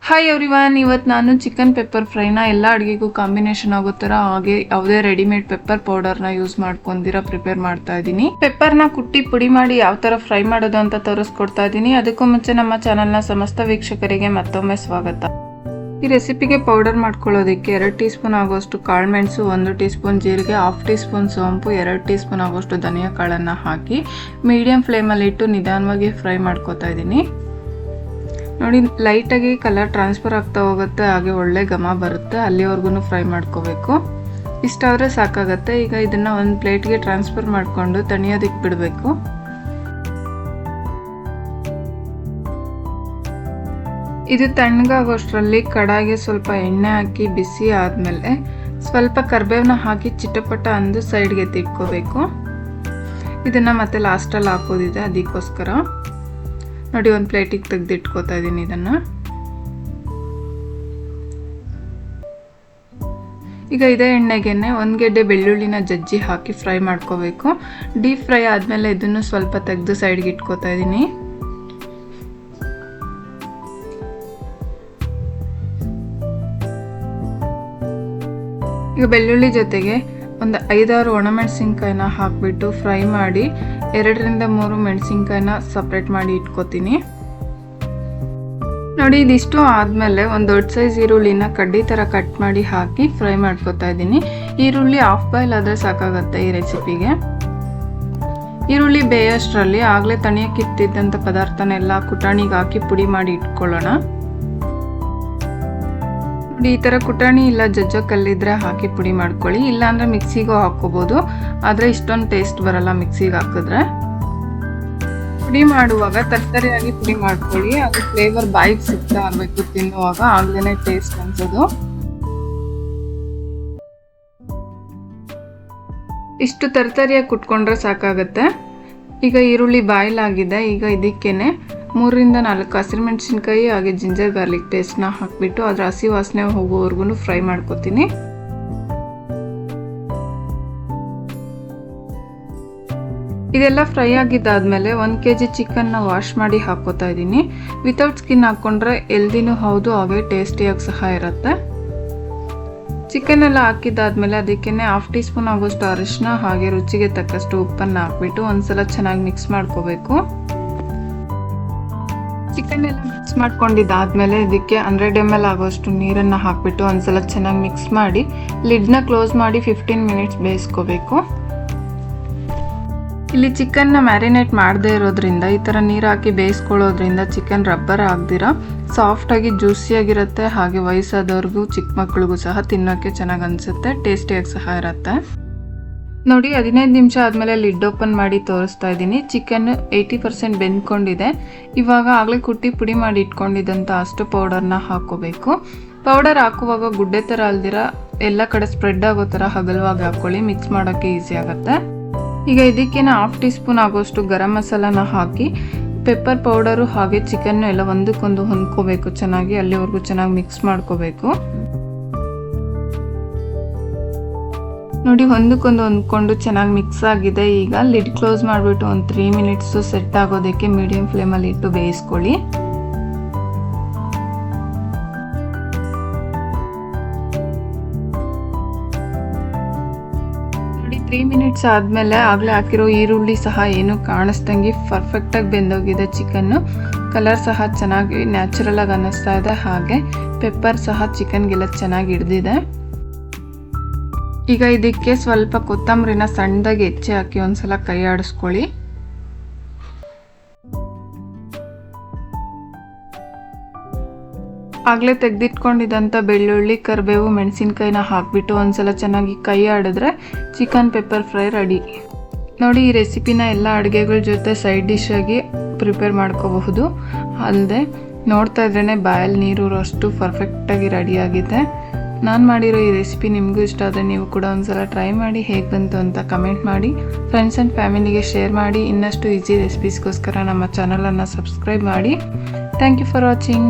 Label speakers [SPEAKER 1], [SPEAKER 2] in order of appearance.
[SPEAKER 1] Hi everyone, ಇವತ್ತು ನಾನು chicken pepper ಫ್ರೈನ ಎಲ್ಲ ಅಡುಗೆಗೂ ಕಾಂಬಿನೇಷನ್ ಆಗೋ ಥರ ಹಾಗೆ ಯಾವುದೇ ರೆಡಿಮೇಡ್ ಪೆಪ್ಪರ್ ಪೌಡರ್ನ ಯೂಸ್ ಮಾಡ್ಕೊಂಡಿರ ಪ್ರಿಪೇರ್ ಮಾಡ್ತಾ ಇದ್ದೀನಿ. ಪೆಪ್ಪರ್ನ ಕುಟ್ಟಿ ಪುಡಿ ಮಾಡಿ ಯಾವ ಥರ ಫ್ರೈ ಮಾಡೋದು ಅಂತ ತೋರಿಸ್ಕೊಡ್ತಾ ಇದ್ದೀನಿ. ಅದಕ್ಕೂ ಮುಂಚೆ ನಮ್ಮ ಚಾನಲ್ನ ಸಮಸ್ತ ವೀಕ್ಷಕರಿಗೆ ಮತ್ತೊಮ್ಮೆ ಸ್ವಾಗತ. ಈ ರೆಸಿಪಿಗೆ ಪೌಡರ್ ಮಾಡ್ಕೊಳ್ಳೋದಕ್ಕೆ 2 ಟೀ ಸ್ಪೂನ್ ಆಗೋಷ್ಟು ಕಾಳುಮೆಣಸು, 1 ಟೀ ಸ್ಪೂನ್ ಜೀರಿಗೆ, 1/2 ಟೀ ಸ್ಪೂನ್ ಸೋಂಪು, 2 ಟೀ ಸ್ಪೂನ್ ಆಗೋಷ್ಟು ಧನಿಯಾ ಕಾಳನ್ನು ಹಾಕಿ ಮೀಡಿಯಂ ಫ್ಲೇಮಲ್ಲಿ ಇಟ್ಟು ನಿಧಾನವಾಗಿ ಫ್ರೈ ಮಾಡ್ಕೋತಾ ಇದ್ದೀನಿ. ನೋಡಿ, ಲೈಟಾಗಿ ಕಲರ್ ಟ್ರಾನ್ಸ್ಫರ್ ಆಗ್ತಾ ಹೋಗುತ್ತೆ, ಹಾಗೆ ಒಳ್ಳೆ ಘಮ ಬರುತ್ತೆ. ಅಲ್ಲಿವರೆಗೂ ಫ್ರೈ ಮಾಡ್ಕೋಬೇಕು. ಇಷ್ಟಾದರೆ ಸಾಕಾಗತ್ತೆ. ಈಗ ಇದನ್ನು ಒಂದು ಪ್ಲೇಟ್ಗೆ ಟ್ರಾನ್ಸ್ಫರ್ ಮಾಡಿಕೊಂಡು ತಣಿಯೋದಕ್ಕೆ ಬಿಡಬೇಕು. ಇದು ತಣ್ಣಗಾಗೋಷ್ಟರಲ್ಲಿ ಕಡಾಯಿಗೆ ಸ್ವಲ್ಪ ಎಣ್ಣೆ ಹಾಕಿ ಬಿಸಿ ಆದಮೇಲೆ ಸ್ವಲ್ಪ ಕರಿಬೇವನ್ನ ಹಾಕಿ ಚಿಟಪಟ ಅಂದು ಸೈಡ್ಗೆ ತಿಟ್ಕೋಬೇಕು. ಇದನ್ನು ಮತ್ತೆ ಲಾಸ್ಟಲ್ಲಿ ಹಾಕೋದಿದೆ, ಅದಕ್ಕೋಸ್ಕರ ನೋಡಿ ಒಂದು ಪ್ಲೇಟಿಗೆ ತೆಗೆದಿಟ್ಕೋತಾ ಇದ್ದೀನಿ. ಇದನ್ನು ಈಗ ಇದೇ ಎಣ್ಣೆಗೆನೆ 1 ಗೆಡ್ಡೆ ಬೆಳ್ಳುಳ್ಳಿನ ಜಜ್ಜಿ ಹಾಕಿ ಫ್ರೈ ಮಾಡ್ಕೋಬೇಕು. ಡೀಪ್ ಫ್ರೈ ಆದಮೇಲೆ ಇದನ್ನು ಸ್ವಲ್ಪ ತೆಗೆದು ಸೈಡ್ಗೆ ಇಟ್ಕೋತಾ ಇದ್ದೀನಿ. ಈಗ ಬೆಳ್ಳುಳ್ಳಿ ಜೊತೆಗೆ ಒಂದು 5-6 ಒಣಮೆಣಸಿನ್ಕಾಯಿನ ಹಾಕಿಬಿಟ್ಟು ಫ್ರೈ ಮಾಡಿ 2ರಿಂದ 3 ಮೆಣಸಿನ್ಕಾಯಿನ ಸಪ್ರೇಟ್ ಮಾಡಿ ಇಟ್ಕೋತೀನಿ. ನೋಡಿ, ಇದಿಷ್ಟು ಆದಮೇಲೆ ಒಂದು ದೊಡ್ಡ ಸೈಜ್ ಈರುಳ್ಳಿನ ಕಡ್ಡಿ ಥರ ಕಟ್ ಮಾಡಿ ಹಾಕಿ ಫ್ರೈ ಮಾಡ್ಕೋತಾ ಇದ್ದೀನಿ. ಈರುಳ್ಳಿ ಹಾಫ್ ಬಾಯ್ಲ್ ಆದರೆ ಸಾಕಾಗುತ್ತೆ ಈ ರೆಸಿಪಿಗೆ. ಈರುಳ್ಳಿ ಬೇಯೋಷ್ಟರಲ್ಲಿ ಆಗಲೇ ತಣಿಯಕ್ಕಿಟ್ಟಿದ್ದಂಥ ಪದಾರ್ಥನೆಲ್ಲ ಕುಟಾಣಿಗೆ ಹಾಕಿ ಪುಡಿ ಮಾಡಿ ಇಟ್ಕೊಳ್ಳೋಣ. ಈ ಥರ ಕುಟಾಣಿ ಇಲ್ಲ ಜಜ್ಜೋ ಕಲ್ಲಿದ್ರೆ ಹಾಕಿ ಪುಡಿ ಮಾಡ್ಕೊಳ್ಳಿ, ಇಲ್ಲಾಂದರೆ ಮಿಕ್ಸಿಗೂ ಹಾಕ್ಕೋಬೋದು. ಆದರೆ ಇಷ್ಟೊಂದು ಟೇಸ್ಟ್ ಬರಲ್ಲ ಮಿಕ್ಸಿಗೆ ಹಾಕಿದ್ರೆ. ಪುಡಿ ಮಾಡುವಾಗ ತರ್ತರಿಯಾಗಿ ಪುಡಿ ಮಾಡ್ಕೊಳ್ಳಿ, ಅದು ಫ್ಲೇವರ್ ಬಾಯಿಗೆ ಸಿಗ್ತಾ ಇರಬೇಕು ತಿನ್ನುವಾಗ, ಆಗ್ಲೇ ಟೇಸ್ಟ್ ಅನ್ಸೋದು. ಇಷ್ಟು ತರ್ತರಿಯಾಗಿ ಕುಟ್ಕೊಂಡ್ರೆ ಸಾಕಾಗತ್ತೆ. ಈಗ ಈರುಳ್ಳಿ ಬಾಯ್ಲ್ ಆಗಿದೆ. ಈಗ ಇದಕ್ಕೇನೆ 3ರಿಂದ 4 ಹಸಿರುಮೆಣಸಿನ್ಕಾಯಿ ಹಾಗೆ ಜಿಂಜರ್ ಗಾರ್ಲಿಕ್ ಪೇಸ್ಟ್ನ ಹಾಕಿಬಿಟ್ಟು ಅದರ ಹಸಿ ವಾಸನೆ ಹೋಗೋವರೆಗೂ ಫ್ರೈ ಮಾಡ್ಕೋತೀನಿ. ಇದೆಲ್ಲ ಫ್ರೈ ಆಗಿದ್ದಾದ್ಮೇಲೆ 1 kg ಚಿಕನ್ನ ವಾಶ್ ಮಾಡಿ ಹಾಕೋತಾ ಇದ್ದೀನಿ. ವಿತೌಟ್ ಸ್ಕಿನ್ ಹಾಕ್ಕೊಂಡ್ರೆ ಹೆಲ್ದಿನೂ ಹೌದು, ಹಾಗೆ ಟೇಸ್ಟಿಯಾಗಿ ಸಹ ಇರುತ್ತೆ. ಚಿಕನ್ ಎಲ್ಲ ಹಾಕಿದ್ದಾದ್ಮೇಲೆ ಅದಕ್ಕೇನೆ 1/2 ಟೀ ಸ್ಪೂನ್ ಆಗೋಷ್ಟು ಅರಿಶಿನ ಹಾಗೆ ರುಚಿಗೆ ತಕ್ಕಷ್ಟು ಉಪ್ಪನ್ನು ಹಾಕ್ಬಿಟ್ಟು ಒಂದ್ಸಲ ಚೆನ್ನಾಗಿ ಮಿಕ್ಸ್ ಮಾಡ್ಕೋಬೇಕು. ಚಿಕನ್ ಎಲ್ಲ ಮಿಕ್ಸ್ ಮಾಡ್ಕೊಂಡಿದ್ದಾದ್ಮೇಲೆ ಇದಕ್ಕೆ 100 ml ಆಗೋಷ್ಟು ನೀರನ್ನು ಹಾಕಿಬಿಟ್ಟು ಒಂದ್ಸಲ ಚೆನ್ನಾಗಿ ಮಿಕ್ಸ್ ಮಾಡಿ ಲಿಡ್ನ ಕ್ಲೋಸ್ ಮಾಡಿ 15 ಮಿನಿಟ್ಸ್ ಬೇಯಿಸ್ಕೋಬೇಕು. ಇಲ್ಲಿ ಚಿಕನ್ನ ಮ್ಯಾರಿನೇಟ್ ಮಾಡದೇ ಇರೋದ್ರಿಂದ ಈ ಥರ ನೀರು ಹಾಕಿ ಬೇಯಿಸ್ಕೊಳ್ಳೋದ್ರಿಂದ ಚಿಕನ್ ರಬ್ಬರ್ ಆಗದಿರ ಸಾಫ್ಟಾಗಿ ಜ್ಯೂಸಿಯಾಗಿರುತ್ತೆ. ಹಾಗೆ ವಯಸ್ಸಾದವ್ರಿಗೂ ಚಿಕ್ಕ ಮಕ್ಳಿಗೂ ಸಹ ತಿನ್ನೋಕ್ಕೆ ಚೆನ್ನಾಗಿ ಅನಿಸುತ್ತೆ, ಟೇಸ್ಟಿಯಾಗಿ ಸಹ ಇರುತ್ತೆ. ನೋಡಿ, 15 ನಿಮಿಷ ಆದಮೇಲೆ ಲಿಡ್ ಓಪನ್ ಮಾಡಿ ತೋರಿಸ್ತಾ ಇದ್ದೀನಿ. ಚಿಕನ್ 80% ಬೆಂದ್ಕೊಂಡಿದೆ. ಇವಾಗ ಆಗಲೇ ಕುಟ್ಟಿ ಪುಡಿ ಮಾಡಿ ಇಟ್ಕೊಂಡಿದ್ದಂಥ ಅಷ್ಟು ಪೌಡರ್ನ ಹಾಕ್ಕೋಬೇಕು. ಪೌಡರ್ ಹಾಕುವಾಗ ಗುಡ್ಡೆ ಥರ ಅಲ್ದಿರ ಎಲ್ಲ ಕಡೆ ಸ್ಪ್ರೆಡ್ ಆಗೋ ಥರ ಹಗಲವಾಗಿ ಹಾಕ್ಕೊಳ್ಳಿ, ಮಿಕ್ಸ್ ಮಾಡೋಕ್ಕೆ ಈಸಿ ಆಗುತ್ತೆ. ಈಗ ಇದಕ್ಕೇನೆ 1/2 ಟೀ ಸ್ಪೂನ್ ಆಗೋಷ್ಟು ಗರಂ ಮಸಾಲಾನ ಹಾಕಿ ಪೆಪ್ಪರ್ ಪೌಡರು ಹಾಗೆ ಚಿಕನ್ನು ಎಲ್ಲ ಒಂದಕ್ಕೊಂದು ಹೊಂದ್ಕೋಬೇಕು ಚೆನ್ನಾಗಿ, ಅಲ್ಲಿವರೆಗೂ ಚೆನ್ನಾಗಿ ಮಿಕ್ಸ್ ಮಾಡ್ಕೋಬೇಕು. ನೋಡಿ, ಒಂದಕ್ಕೊಂದು ಹೊಂದ್ಕೊಂಡು ಚೆನ್ನಾಗಿ ಮಿಕ್ಸ್ ಆಗಿದೆ. ಈಗ ಲಿಡ್ ಕ್ಲೋಸ್ ಮಾಡಿಬಿಟ್ಟು ಒಂದು 3 ಮಿನಿಟ್ಸು ಸೆಟ್ ಆಗೋದಕ್ಕೆ ಮೀಡಿಯಂ ಫ್ಲೇಮಲ್ಲಿ ಇಟ್ಟು ಬೇಯಿಸ್ಕೊಳ್ಳಿ. ನೋಡಿ, 3 ಮಿನಿಟ್ಸ್ ಆದಮೇಲೆ ಆಗಲೇ ಹಾಕಿರೋ ಈರುಳ್ಳಿ ಸಹ ಏನು ಕಾಣಿಸ್ದಂಗೆ ಪರ್ಫೆಕ್ಟಾಗಿ ಬೆಂದೋಗಿದೆ. ಚಿಕನ್ನು ಕಲರ್ ಸಹ ಚೆನ್ನಾಗಿ ನ್ಯಾಚುರಲ್ ಆಗಿ ಅನ್ನಿಸ್ತಾ ಇದೆ, ಹಾಗೆ ಪೆಪ್ಪರ್ ಸಹ ಚಿಕನ್ಗೆಲ್ಲ ಚೆನ್ನಾಗಿ ಹಿಡ್ದಿದೆ. ಈಗ ಇದಕ್ಕೆ ಸ್ವಲ್ಪ ಕೊತ್ತಂಬರಿನ ಸಣ್ಣದಾಗಿ ಹೆಚ್ಚಿ ಹಾಕಿ ಒಂದ್ಸಲ ಕೈ ಆಡಿಸ್ಕೊಳ್ಳಿ. ಆಗಲೇ ತೆಗೆದಿಟ್ಕೊಂಡಿದ್ದಂಥ ಬೆಳ್ಳುಳ್ಳಿ, ಕರಿಬೇವು, ಮೆಣಸಿನ್ಕಾಯಿನ ಹಾಕಿಬಿಟ್ಟು ಒಂದ್ಸಲ ಚೆನ್ನಾಗಿ ಕೈ ಆಡಿದ್ರೆ ಚಿಕನ್ ಪೆಪ್ಪರ್ ಫ್ರೈ ರೆಡಿ. ನೋಡಿ, ಈ ರೆಸಿಪಿನ ಎಲ್ಲ ಅಡುಗೆಗಳ ಜೊತೆ ಸೈಡ್ ಡಿಶ್ ಆಗಿ ಪ್ರಿಪೇರ್ ಮಾಡ್ಕೋಬಹುದು. ಅಲ್ಲದೆ ನೋಡ್ತಾ ಇದ್ರೇ ಬಾಯಲ್ಲಿ ನೀರೂರೋಷ್ಟು ಪರ್ಫೆಕ್ಟಾಗಿ ರೆಡಿಯಾಗಿದೆ. ನಾನು ಮಾಡಿರೋ ಈ ರೆಸಿಪಿ ನಿಮಗೂ ಇಷ್ಟ ಆದರೆ ನೀವು ಕೂಡ ಒಂದ್ಸಲ ಟ್ರೈ ಮಾಡಿ ಹೇಗೆ ಬಂತು ಅಂತ ಕಮೆಂಟ್ ಮಾಡಿ. ಫ್ರೆಂಡ್ಸ್ ಆ್ಯಂಡ್ ಫ್ಯಾಮಿಲಿಗೆ ಶೇರ್ ಮಾಡಿ. ಇನ್ನಷ್ಟು ಈಸಿ ರೆಸಿಪೀಸ್ಗೋಸ್ಕರ ನಮ್ಮ ಚಾನಲನ್ನು ಸಬ್ಸ್ಕ್ರೈಬ್ ಮಾಡಿ. Thank you for watching.